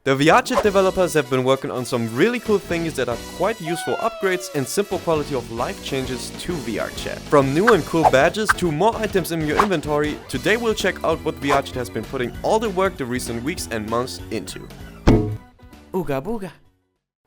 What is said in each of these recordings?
The VRChat developers have been working on some really cool things that are quite useful upgrades and simple quality of life changes to VRChat. From new and cool badges to more items in your inventory, today we'll check out what VRChat has been putting all the work the recent weeks and months into. Ooga booga.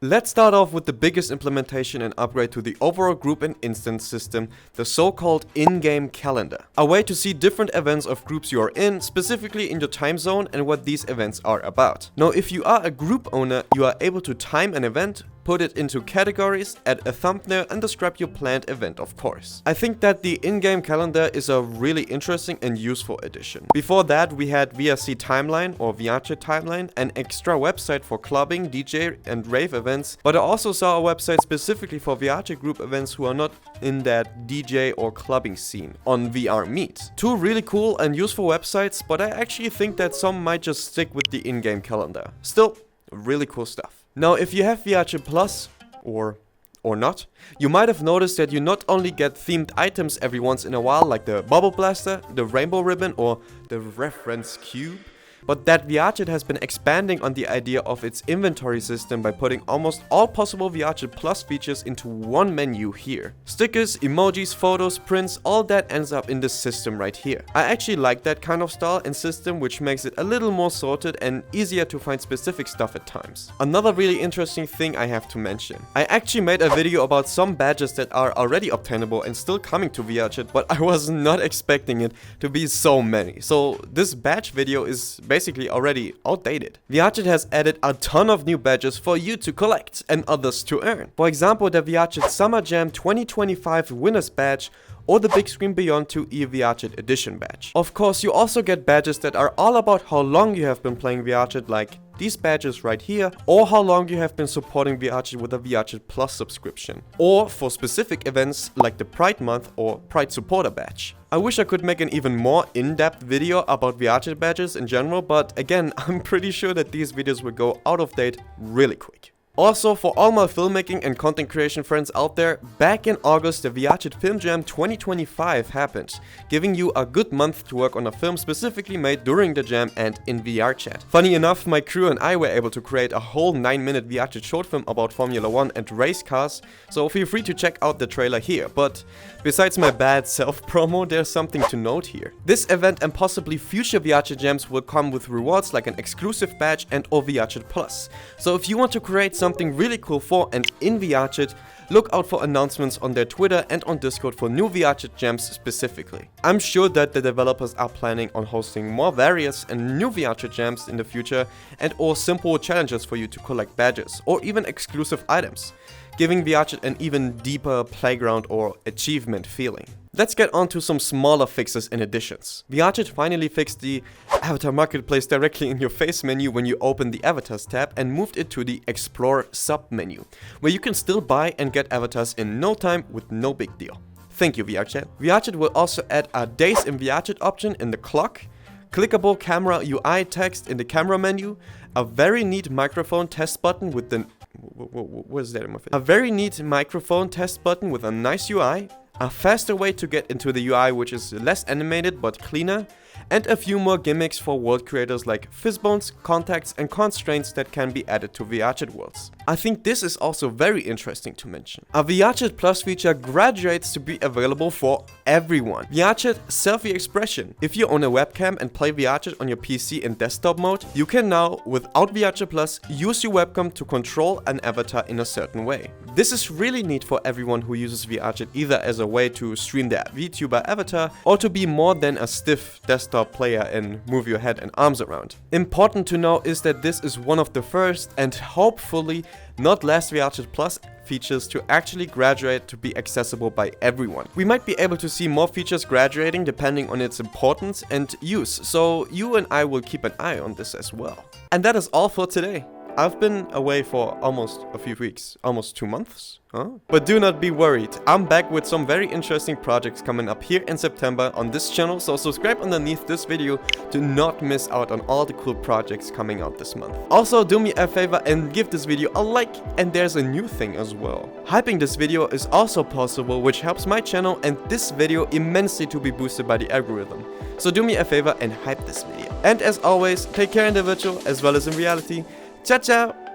Let's start off with the biggest implementation and upgrade to the overall group and instance system, the so-called in-game calendar. A way to see different events of groups you are in, specifically in your time zone and what these events are about. Now, if you are a group owner, you are able to time an event, put it into categories, add a thumbnail and describe your planned event, of course. I think that the in-game calendar is a really interesting and useful addition. Before that, we had VRC Timeline or VRChat Timeline, an extra website for clubbing, DJ and rave events, but I also saw a website specifically for VRChat group events who are not in that DJ or clubbing scene on VR Meet. Two really cool and useful websites, but I actually think that some might just stick with the in-game calendar. Still, really cool stuff. Now, if you have VRChat Plus, or not, you might have noticed that you not only get themed items every once in a while, like the Bubble Blaster, the Rainbow Ribbon, or the Reference Cube, but that VRChat has been expanding on the idea of its inventory system by putting almost all possible VRChat Plus features into one menu here. Stickers, emojis, photos, prints, all that ends up in this system right here. I actually like that kind of style and system, which makes it a little more sorted and easier to find specific stuff at times. Another really interesting thing I have to mention. I actually made a video about some badges that are already obtainable and still coming to VRChat, but I was not expecting it to be so many. So this badge video is basically already outdated. VRChat has added a ton of new badges for you to collect and others to earn. For example, the VRChat Summer Jam 2025 Winners Badge or the Big Screen Beyond 2E VRChat Edition badge. Of course, you also get badges that are all about how long you have been playing VRChat, like these badges right here, or how long you have been supporting VRChat with a VRChat Plus subscription, or for specific events like the Pride Month or Pride Supporter badge. I wish I could make an even more in-depth video about VRChat badges in general, but again, I'm pretty sure that these videos will go out of date really quick. Also, for all my filmmaking and content creation friends out there, back in August the VRChat Film Jam 2025 happened, giving you a good month to work on a film specifically made during the jam and in VRChat. Funny enough, my crew and I were able to create a whole 9-minute VRChat short film about Formula 1 and race cars, so feel free to check out the trailer here. But besides my bad self-promo, there's something to note here. This event and possibly future VRChat jams will come with rewards like an exclusive badge and or VRChat Plus. So if you want to create something really cool for and in VRChat, look out for announcements on their Twitter and on Discord for new VRChat jams specifically. I'm sure that the developers are planning on hosting more various and new VRChat jams in the future and or simple challenges for you to collect badges or even exclusive items, giving VRChat an even deeper playground or achievement feeling. Let's get on to some smaller fixes and additions. VRChat finally fixed the Avatar Marketplace directly in your face menu when you open the Avatars tab and moved it to the Explore sub-menu, where you can still buy and get avatars in no time with no big deal. Thank you, VRChat. VRChat will also add a Days in VRChat option in the clock, clickable camera UI text in the camera menu, a very neat microphone test button with the... what is that in my face? A very neat microphone test button with a nice UI, a faster way to get into the UI which is less animated but cleaner, and a few more gimmicks for world creators like fizzbones, contacts and constraints that can be added to VRChat worlds. I think this is also very interesting to mention. A VRChat Plus feature graduates to be available for everyone. VRChat Selfie Expression. If you own a webcam and play VRChat on your PC in desktop mode, you can now, without VRChat Plus, use your webcam to control an avatar in a certain way. This is really neat for everyone who uses VRChat either as a way to stream their VTuber avatar or to be more than a stiff desktop player and move your head and arms around. Important to know is that this is one of the first and hopefully not last VRChat Plus features to actually graduate to be accessible by everyone. We might be able to see more features graduating depending on its importance and use, so you and I will keep an eye on this as well. And that is all for today. I've been away for almost a few weeks, almost 2 months, huh? But do not be worried, I'm back with some very interesting projects coming up here in September on this channel, so subscribe underneath this video to not miss out on all the cool projects coming out this month. Also, do me a favor and give this video a like, and there's a new thing as well. Hyping this video is also possible, which helps my channel and this video immensely to be boosted by the algorithm. So do me a favor and hype this video. And as always, take care in the virtual as well as in reality. Ciao, ciao!